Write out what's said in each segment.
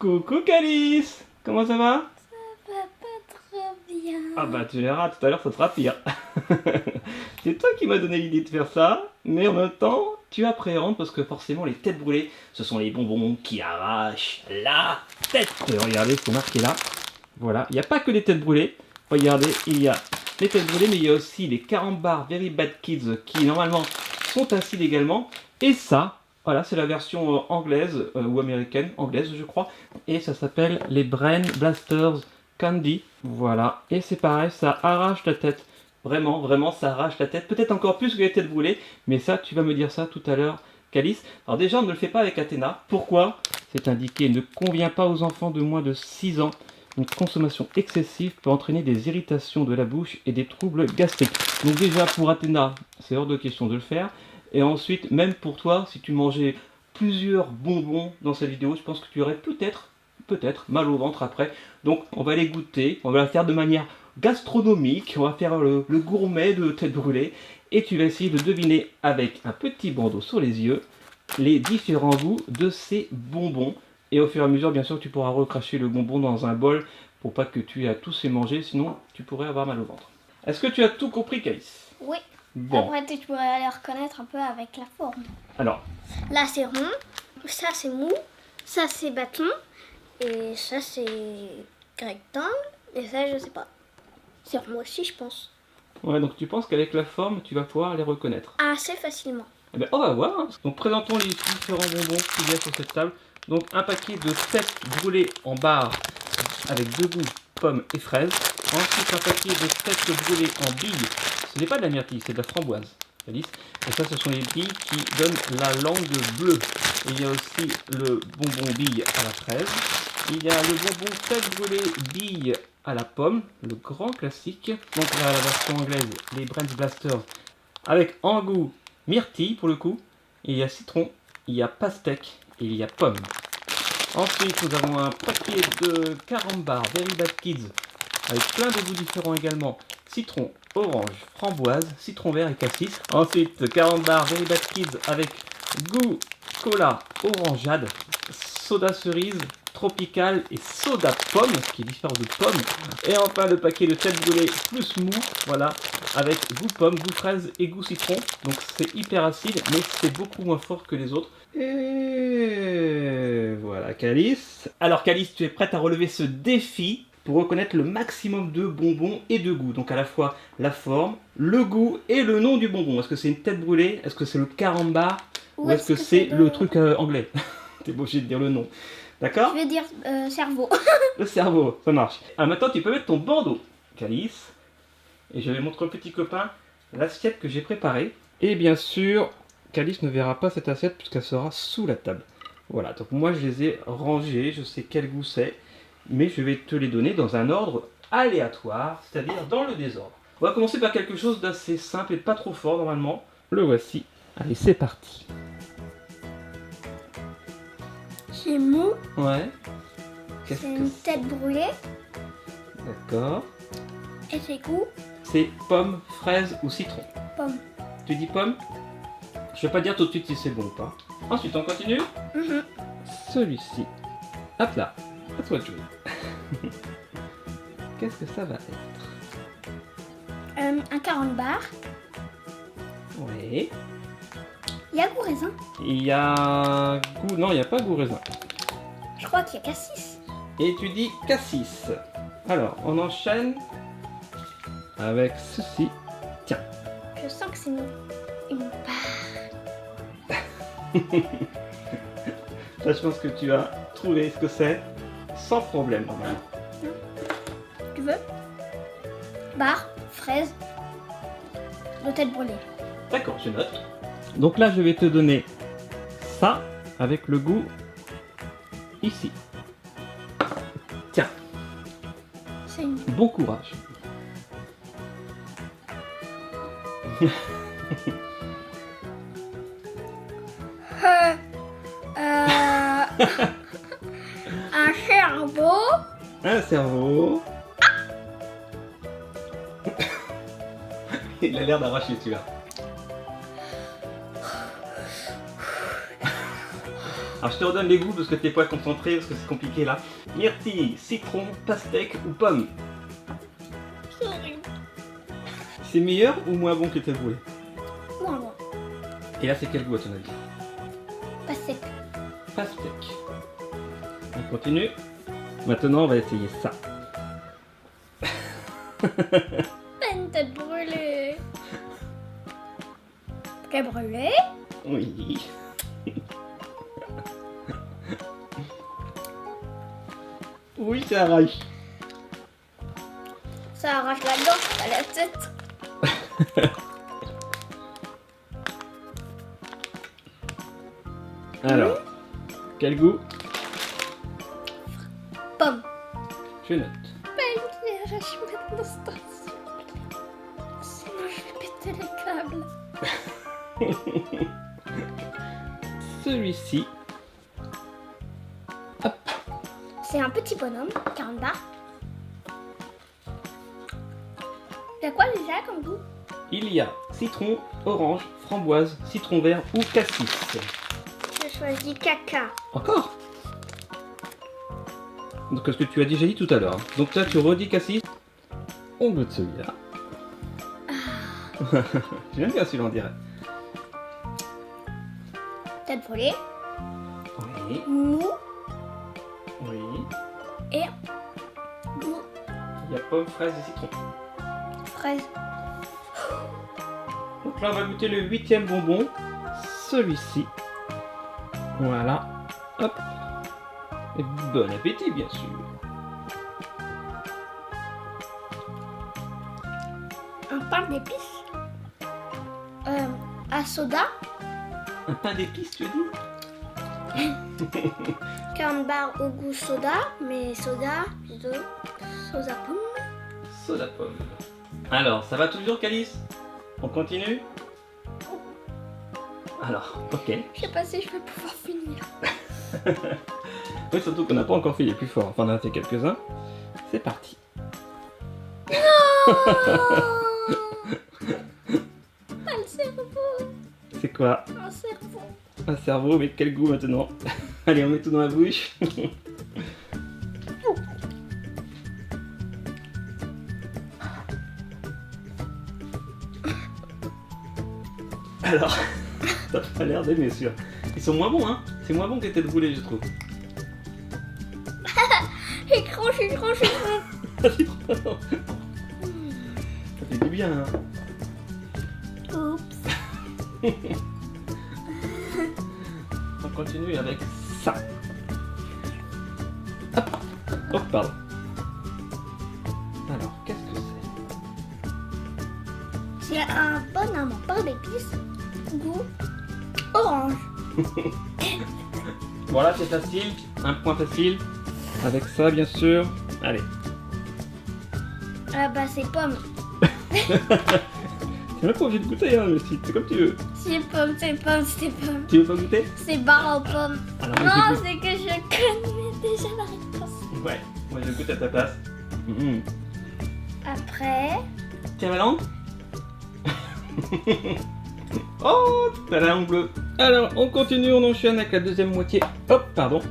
Coucou Calice. Comment ça va? Ça va pas trop bien. Ah bah tu verras, tout à l'heure ça sera pire. C'est toi qui m'as donné l'idée de faire ça, mais en même temps, tu appréhendes parce que forcément les têtes brûlées, ce sont les bonbons qui arrachent la tête. Regardez, c'est marqué là. Voilà, il n'y a pas que des têtes brûlées. Regardez, il y a les têtes brûlées, mais il y a aussi les Carambars Very Bad Kids qui normalement sont acides également. Et ça, voilà, c'est la version anglaise ou américaine, anglaise je crois. Et ça s'appelle les Brain Blasters Candy. Voilà, et c'est pareil, ça arrache la tête. Vraiment, vraiment, ça arrache la tête. Peut-être encore plus que les têtes brûlées, mais ça, tu vas me dire ça tout à l'heure, Calice. Alors déjà, on ne le fait pas avec Athéna. Pourquoi? C'est indiqué, ne convient pas aux enfants de moins de 6 ans. Une consommation excessive peut entraîner des irritations de la bouche et des troubles gastriques. Donc déjà, pour Athéna, c'est hors de question de le faire. Et ensuite, même pour toi, si tu mangeais plusieurs bonbons dans cette vidéo, je pense que tu aurais peut-être mal au ventre après. Donc on va les goûter, on va la faire de manière gastronomique, on va faire le gourmet de tête brûlée. Et tu vas essayer de deviner avec un petit bandeau sur les yeux les différents goûts de ces bonbons. Et au fur et à mesure, bien sûr, tu pourras recracher le bonbon dans un bol pour pas que tu aies à tous les manger, sinon tu pourrais avoir mal au ventre. Est-ce que tu as tout compris, Calice? Oui. Bon. Après, tu pourrais les reconnaître un peu avec la forme. Alors, là, c'est rond. Ça, c'est mou. Ça, c'est bâton. Et ça, c'est rectangle. Et ça, je sais pas. C'est rond aussi, je pense. ouais, donc tu penses qu'avec la forme, tu vas pouvoir les reconnaître? Assez facilement. Eh ben, on va voir. Hein. Donc présentons les différents bonbons qu'il y a sur cette table. Donc un paquet de têtes brûlées en barre avec deux goûts, pommes et fraises. Ensuite un paquet de têtes brûlées en billes. Ce n'est pas de la myrtille, c'est de la framboise. Alice. Et ça, ce sont les billes qui donnent la langue bleue. Et il y a aussi le bonbon bille à la fraise. Il y a le bonbon tête brûlée bille à la pomme, le grand classique. Donc là, la version anglaise, les Brain Blasters, avec en goût myrtille pour le coup. Et il y a citron, il y a pastèque et il y a pomme. Ensuite, nous avons un paquet de Carambars Very Bad Kids avec plein de goûts différents également. Citron, orange, framboise, citron vert et cassis. Ensuite, Carambars Very Bad Kids avec goût cola orangeade, soda cerise, tropical et soda pomme, qui est différent de pomme. Et enfin le paquet de tête brûlée plus mou, voilà, avec goût pomme, goût fraise et goût citron. Donc c'est hyper acide, mais c'est beaucoup moins fort que les autres. Et voilà Calice. Alors Calice, tu es prête à relever ce défi pour reconnaître le maximum de bonbons et de goûts. Donc à la fois la forme, le goût et le nom du bonbon. Est-ce que c'est une tête brûlée? Est-ce que c'est le carambar? Ou est-ce que c'est le truc anglais? T'es obligé de dire le nom. D'accord? Je vais dire cerveau. Le cerveau, ça marche. Alors maintenant tu peux mettre ton bandeau, Calice. Et je vais montrer au petit copain l'assiette que j'ai préparée. Et bien sûr, Calice ne verra pas cette assiette puisqu'elle sera sous la table. Voilà, donc moi je les ai rangés, je sais quel goût c'est. Mais je vais te les donner dans un ordre aléatoire, c'est-à-dire dans le désordre. On va commencer par quelque chose d'assez simple et pas trop fort normalement. Le voici. Allez, c'est parti. C'est mou. Ouais. C'est une tête brûlée. D'accord. Et c'est goût. C'est pomme, fraise ou citron. Pomme. Tu dis pomme? Je vais pas dire tout de suite si c'est bon ou pas. Ensuite, on continue. Celui-ci. Hop là. À toi de jouer. Qu'est-ce que ça va être? Un carambar. Oui. Il y a goût raisin. Il y a goût... Non, il n'y a pas goût raisin. Je crois qu'il y a cassis. Et tu dis cassis. Alors, on enchaîne avec ceci. Tiens. Je sens que c'est une barre. Là, je pense que tu as trouvé ce que c'est sans problème. Normalement. Tu veux? Barre, fraise, de tête brûlée. D'accord, je note. Donc là, je vais te donner ça avec le goût ici. Tiens. C'est une... Bon courage. un cerveau. Un cerveau. Il a l'air d'arracher celui-là. Alors je te redonne les goûts parce que t'es pas concentré, parce que c'est compliqué là. Myrtille, citron, pastèque ou pomme. C'est horrible. C'est meilleur ou moins bon que les têtes brûlées? Moins bon. Et là c'est quel goût à ton avis? Pas sec. Pastèque. On continue. Maintenant on va essayer ça. Une tête brûlée. Qu'elle brûlée? Oui. Oui, ça arrache. Ça arrache la gorge, pas la tête. Alors, quel goût? Pomme. Je note. Arrache maintenant station. Sinon je vais péter les câbles. Celui-ci. Hop. C'est un petit bonhomme, 40 barres. T'as quoi déjà comme goût? Il y a citron, orange, framboise, citron vert ou cassis. Je choisis caca. Encore? Donc ce que tu as déjà dit tout à l'heure. Donc là tu redis cassis. On goûte celui-là. J'aime bien celui-là on dirait. Tête brûlée, Oui, mou oui. et goût Il y a pomme, fraise et citron. fraise. Donc là on va goûter le 8e bonbon. Celui-ci. Voilà. Hop. Et bon appétit bien sûr. Un pain d'épices. À soda. Un pain d'épices tu dis? 40 barres au goût soda, mais soda plutôt soda pomme. Soda pomme. Alors, ça va toujours, Calice? On continue? Alors, ok. Je sais pas si je vais pouvoir finir. Oui, surtout qu'on n'a pas encore fait les plus forts. Enfin, on en a fait quelques-uns. C'est parti. Pas le cerveau. C'est quoi? Un cerveau. Un cerveau, mais quel goût maintenant? Allez, on met tout dans la bouche. Alors, ça a pas l'air d'aimer sûr. Ils sont moins bons, hein? C'est moins bon que les têtes brûlées, je trouve. Écran. Ça fait du bien, hein? Oups. On continue avec ça. Hop, oh, pardon. Alors, qu'est-ce que c'est? C'est un bonhomme en pain d'épices. Goût orange. Voilà, c'est facile. Un point facile. Avec ça, bien sûr. Allez. Ah bah c'est pomme. T'es même pas obligé de goûter, hein, mais si, c'est comme tu veux. C'est pomme. Tu veux pas goûter? C'est barre aux pommes. Alors, moi, Non, je goûte. c'est que je connais déjà la réponse. Ouais, moi je goûte à ta place. Après, Tiens ma langue. Oh, t'as la langue bleue. Alors, on continue, on enchaîne avec la deuxième moitié. Hop, pardon.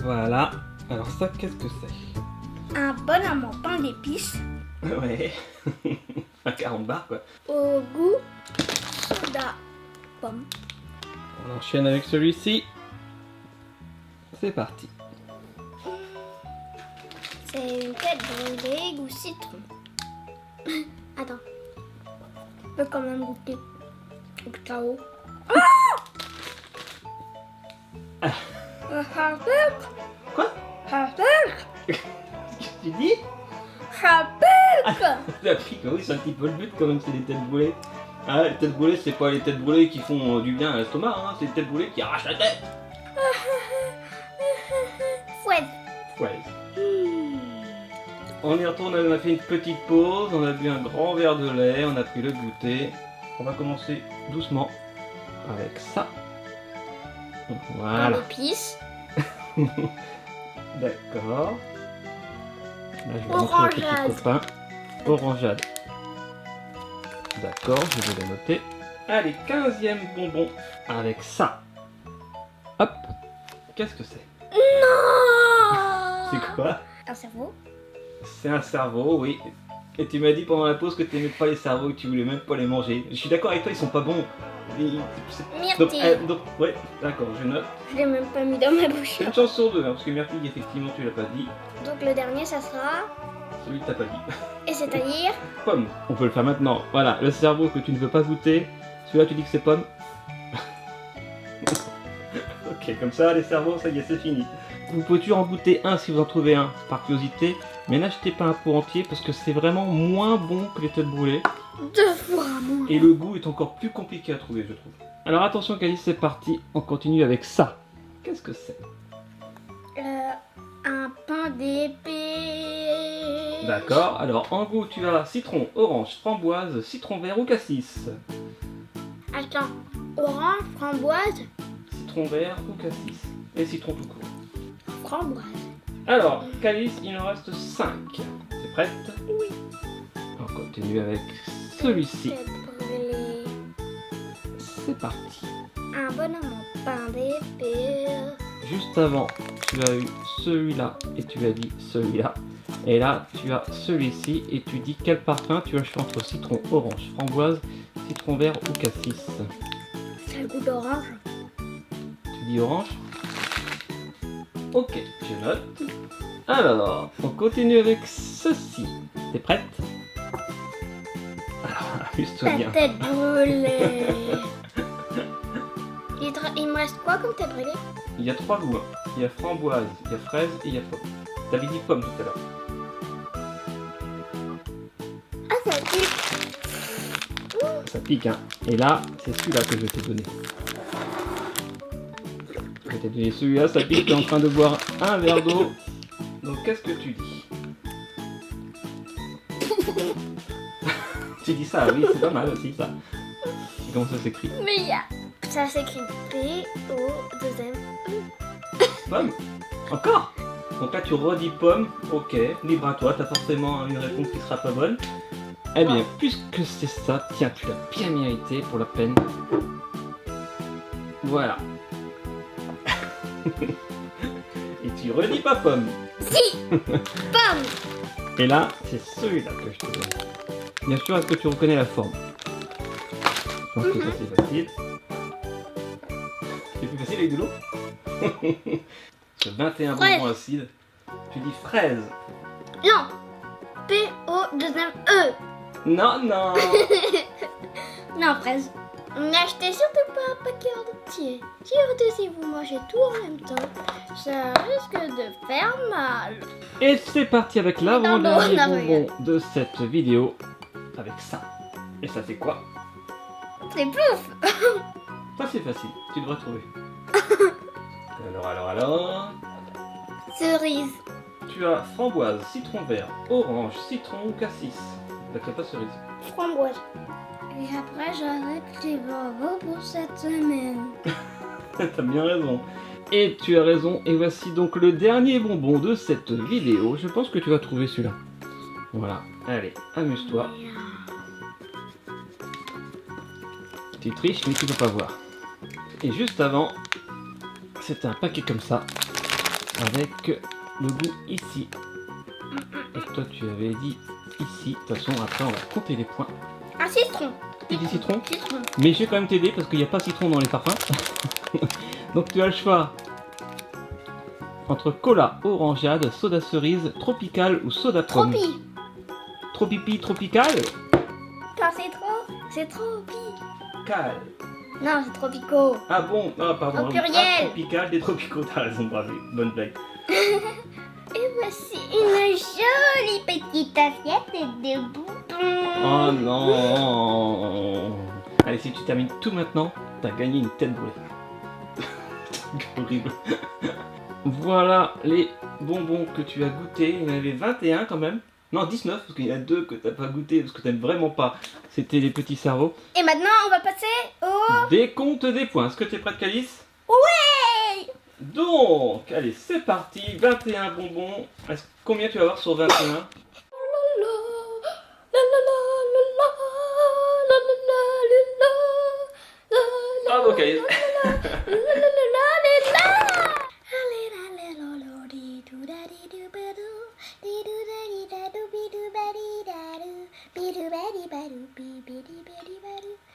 Voilà. Alors ça, qu'est-ce que c'est? un bonhomme en pain d'épices. Ouais. À 40 barres, quoi. Au goût soda pomme. On enchaîne avec celui-ci. C'est parti. C'est une tête brûlée goût citron. Attends. Je peux quand même goûter. Au cacao. Ah. Quoi? Qu'est-ce que tu dis? T'as pris que oui, c'est un petit peu le but quand même, c'est les têtes brûlées. Ah, les têtes brûlées, c'est pas les têtes brûlées qui font du bien à l'estomac, hein, c'est les têtes brûlées qui arrachent la tête. Fouette. Ouais. On y retourne, on a fait une petite pause, on a bu un grand verre de lait, on a pris le goûter. On va commencer doucement avec ça. Pain Voilà. d'épices. D'accord. Là, je vais montrer au petit Orangeade. copain. Orangeade. D'accord, je vais le noter. Allez, 15e bonbon avec ça. Hop. Qu'est-ce que c'est? Non. C'est quoi? Un cerveau. C'est un cerveau, oui. Et tu m'as dit pendant la pause que tu n'aimais pas les cerveaux, que tu voulais même pas les manger. Je suis d'accord avec toi, ils sont pas bons. Myrtille. Donc, ouais, d'accord, je note. Je l'ai même pas mis dans ma bouche. Une chance sur deux, hein, parce que myrtille, effectivement, tu l'as pas dit. Donc le dernier, ça sera. Celui que t'as pas dit. Et c'est-à-dire. Pomme. On peut le faire maintenant. Voilà, le cerveau que tu ne veux pas goûter. Celui-là, tu dis que c'est pomme. Ok, comme ça, les cerveaux, ça y est, c'est fini. Vous pouvez toujours en goûter un si vous en trouvez un, par curiosité. Mais n'achetez pas un pot entier parce que c'est vraiment moins bon que les têtes brûlées. 2 fois moins. Et le goût est encore plus compliqué à trouver, je trouve. Alors attention, Calice, c'est parti. On continue avec ça. Qu'est-ce que c'est? Un pain d'épée. D'accord. Alors en goût, tu as citron, orange, framboise, citron vert ou cassis. Attends. Orange, framboise, Citron vert ou cassis. Et citron tout court. framboise. Alors, Calice, il en reste 5. T'es prête? Oui. On continue avec celui-ci. Tête brûlée. C'est parti. Un bonhomme en pain d'épée. Juste avant, tu as eu celui-là et tu as dit celui-là. Et là, tu as celui-ci et tu dis quel parfum tu as choisi entre citron, orange, framboise, citron vert ou cassis. C'est le goût d'orange. Tu dis orange? Ok, je note. Alors, on continue avec ceci. T'es prête? Alors, amuse-toi bien. Ta tête brûlée. Il me reste quoi comme tête brûlée? Il y a 3 goûts. Il y a framboise, il y a fraise et il y a pomme. T'avais dit pomme tout à l'heure. Ah, ça pique. Ça pique, hein. Et là, c'est celui-là que je t'ai donné. Je t'ai donné celui-là, ça pique, t'es en train de boire un verre d'eau. Donc qu'est-ce que tu dis? Tu dis ça, oui, c'est pas mal aussi ça. Et comment ça s'écrit? Mais il y a. Ça s'écrit P-O-2-M. Pomme? Encore? Donc là tu redis pomme, ok, libre à toi, t'as forcément une réponse qui sera pas bonne. Eh bien, puisque c'est ça, tiens, tu l'as bien mérité pour la peine. Voilà. Et tu redis pas pomme. Si. Pomme. Et là, c'est celui-là que je te donne. Bien sûr, est-ce que tu reconnais la forme? Je pense que ça c'est facile. C'est plus facile avec de l'eau? Ce 21 bonbons acides. Tu dis fraise. Non. P-O-2-M-E. Non, non. Non, fraise. N'achetez surtout pas un paquet entier. Surtout si vous mangez tout en même temps. Ça risque de faire mal. Et c'est parti avec l'avant-dernier Non, bonbon de cette vidéo. Avec ça. Et ça fait quoi? C'est plouf. Ça c'est facile, tu devrais trouver. Alors. Cerise. Tu as framboise, citron vert, orange, citron ou cassis. T'as pas cerise. Framboise. Et après, j'arrête les bonbons pour cette semaine. T'as bien raison. Et tu as raison, et voici donc le dernier bonbon de cette vidéo. Je pense que tu vas trouver celui-là. Voilà, allez, amuse-toi. Tu triches, mais tu peux pas voir. Et juste avant, c'était un paquet comme ça, avec le goût ici. Et toi, tu avais dit ici. De toute façon, après, on va compter les points. Un citron. Tu dis citron? Citron. Mais je vais quand même t'aider parce qu'il n'y a pas citron dans les parfums. Donc tu as le choix entre cola, orangeade, soda cerise, tropical ou soda pomme. Tropi. Tropipi, tropical? Quand c'est tropi. Cal. Non, c'est tropico. Ah bon, ah pardon. Au pluriel. Ah, tropical, des tropicaux, t'as raison, bravo, bonne blague. Et voici une jolie petite assiette et des bonbons. Oh non. Allez, si tu termines tout maintenant, t'as gagné une tête brûlée. Horrible. Voilà les bonbons que tu as goûtés. Il y en avait 21 quand même. Non, 19, parce qu'il y en a 2 que t'as pas goûté, parce que t'aimes vraiment pas. C'était les petits cerveaux. Et maintenant, on va passer au... Décompte des points. Est-ce que tu es prête, Calice? Ouais. Donc, allez, c'est parti. 21 bonbons. Combien tu vas avoir sur 21? Bravo, Calice. balou, bibidi bidi balou.